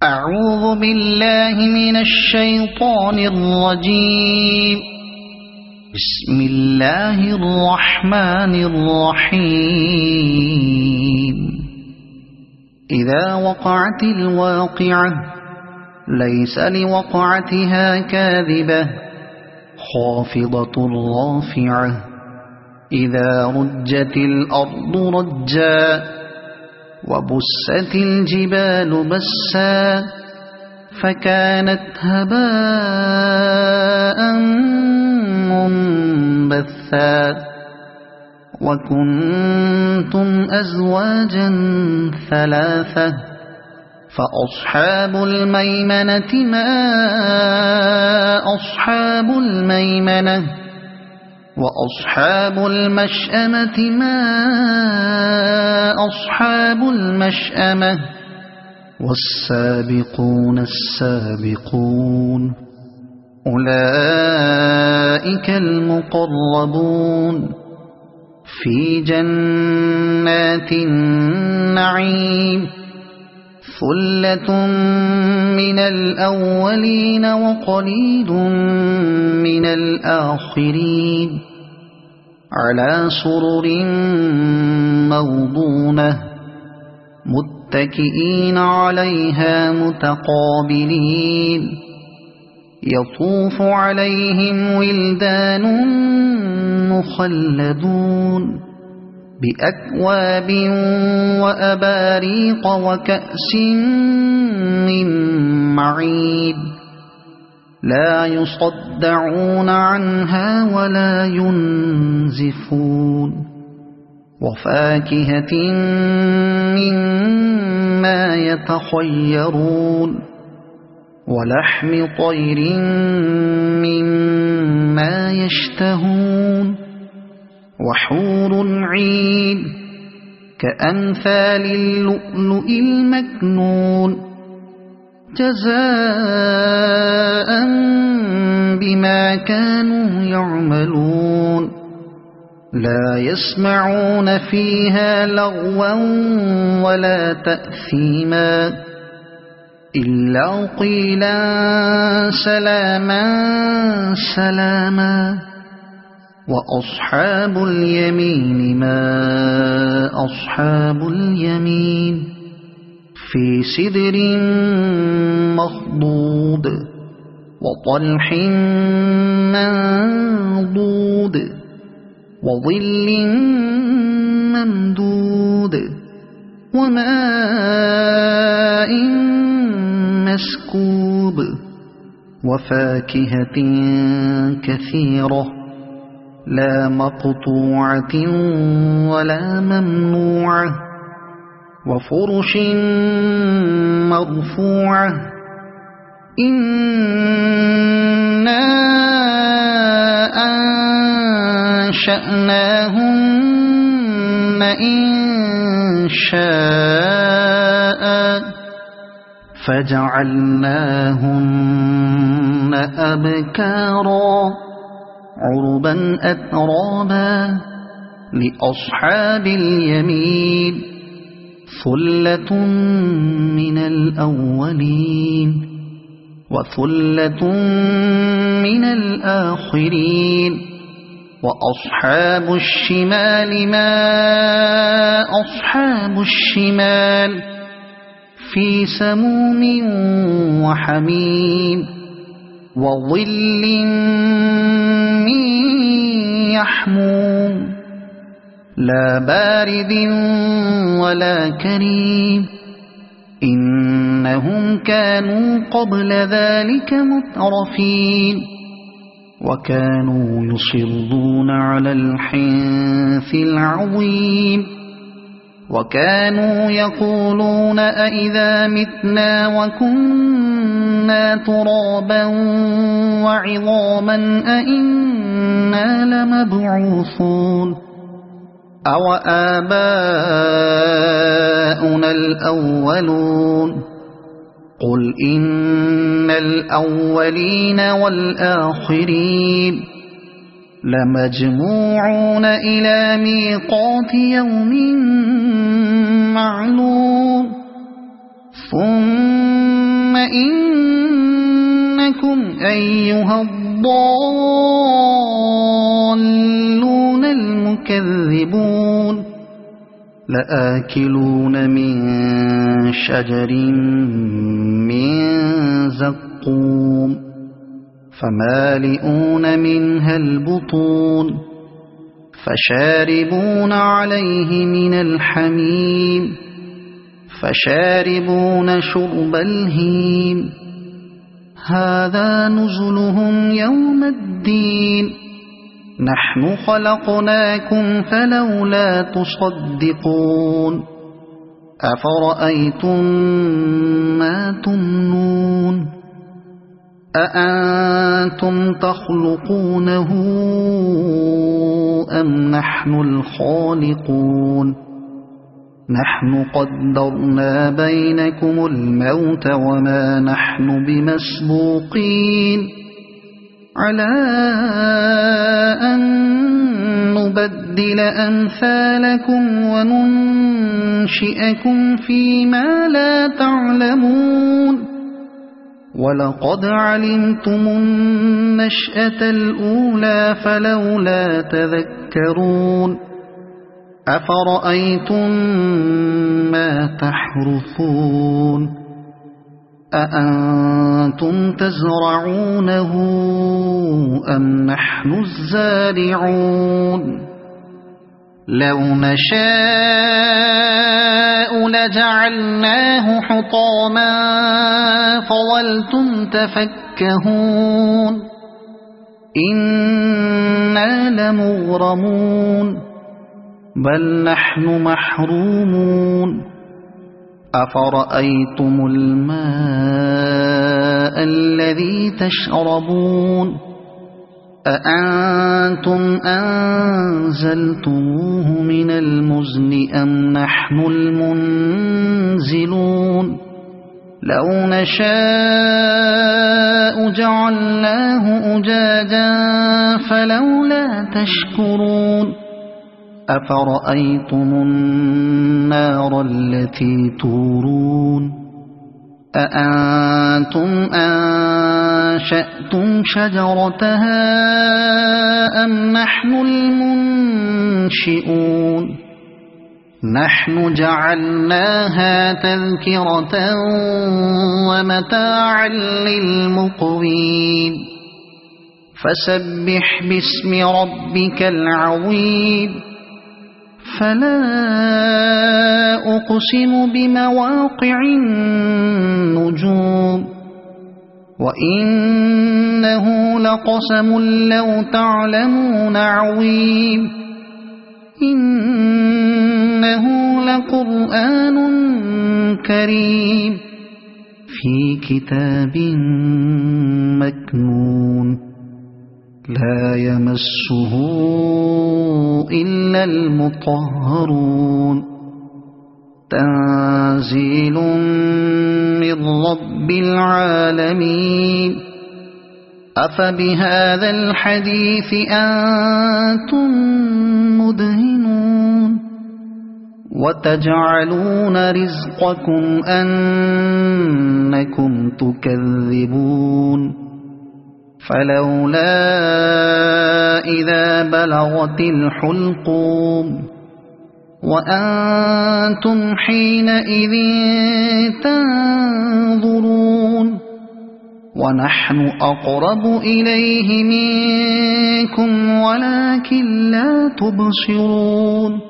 أعوذ بالله من الشيطان الرجيم. بسم الله الرحمن الرحيم. إذا وقعت الواقعة ليس لوقعتها كاذبة خافضة رافعة إذا رجت الأرض رجا وبست الجبال بسا فكانت هباء منبثا وكنتم أزواجا ثلاثة فأصحاب الميمنة ما أصحاب الميمنة وأصحاب المشأمة ما أصحاب المشأمة والسابقون السابقون أولئك المقربون في جنات النعيم ثلة من الأولين وقليل من الآخرين على سرر موضونة متكئين عليها متقابلين يطوف عليهم ولدان مخلدون بأكواب وأباريق وكأس من معين لا يصدعون عنها ولا ينزفون وفاكهة مما يتخيرون ولحم طير مما يشتهون وحور عين كأمثال اللؤلؤ المكنون جزاء بما كانوا يعملون لا يسمعون فيها لغوا ولا تأثيما إلا قيلا سلاما سلاما وأصحاب اليمين ما أصحاب اليمين في سدر مخضود وطلح منضود وظل ممدود وماء مسكوب وفاكهة كثيرة لا مقطوعة ولا ممنوعة وفرش مرفوعة إنا أنشأناهن إنشاء فجعلناهن أبكارا عربا أترابا لأصحاب اليمين ثلة من الأولين وثلة من الآخرين وأصحاب الشمال ما أصحاب الشمال في سموم وحميم وظل من يحموم لا بارد ولا كريم إنهم كانوا قبل ذلك مترفين وكانوا يصرون على الحنث العظيم وكانوا يقولون أئذا متنا وكنا ترابا وعظاما أئنا لمبعوثون أو آباؤنا الأولون قل إن الأولين والآخرين لمجموعون إلى ميقات يوم معلوم ثم إنكم أيها الضالون المكذبون لآكلون من شجر من زقوم فمالئون منها البطون فشاربون عليه من الحميم فشاربون شرب الهيم هذا نزلهم يوم الدين نحن خلقناكم فلولا تصدقون أفرأيتم ما تمنون أأنتم تخلقونه أم نحن الخالقون نحن قدرنا بينكم الموت وما نحن بمسبوقين على أن نبدل أمثالكم وننشئكم فيما لا تعلمون ولقد علمتم النشأة الأولى فلولا تذكرون أفرأيتم ما تحرثون أأنتم تزرعونه أم نحن الزارعون لو نشاء لجعلناه حطاما فظلتم تفكهون إنا لمغرمون بل نحن محرومون أفرأيتم الماء الذي تشربون أأنتم أنزلتموه من المزن أم نحن المنزلون لو نشاء جعلناه أجاجا فلولا تشكرون أفرأيتم النار التي تورون أأنتم أنشأتم شجرتها أم نحن المنشئون نحن جعلناها تذكرة ومتاعا للمقوين فسبح باسم ربك العظيم فلا أقسم بمواقع النجوم وإنه لقسم لو تعلمون عظيم إنه لقرآن كريم في كتاب مكنون لا يمسه إلا المطهرون تنزيل من رب العالمين أفبهذا الحديث أنتم مدهنون وتجعلون رزقكم أنكم تكذبون فلولا إذا بلغت الحلقوم وأنتم حينئذ تنظرون ونحن أقرب إليه منكم ولكن لا تبصرون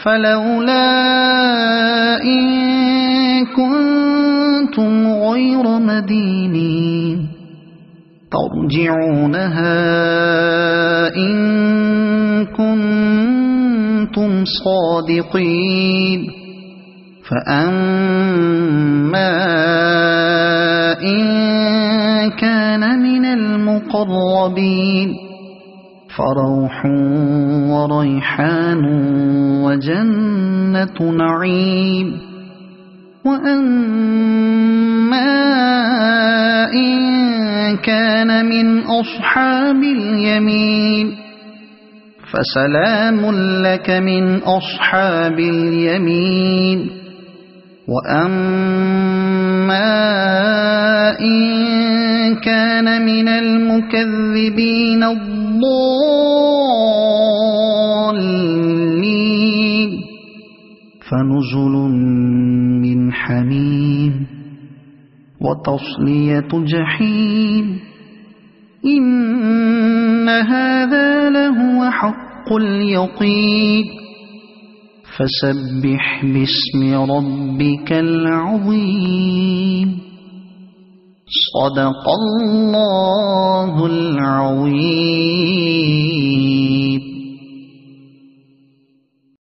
فلولا إن كنتم غير مدينين ترجعونها إن كنتم صادقين فأما إن كان من المقربين فروح وريحان وجنة نعيم وأما إن كان من أصحاب اليمين فسلام لك من أصحاب اليمين وأما إن كان من المكذبين الضالين فنزل من حميم وتصلية جحيم إن هذا لهو حق اليقين فسبح باسم ربك العظيم صدق الله العظيم.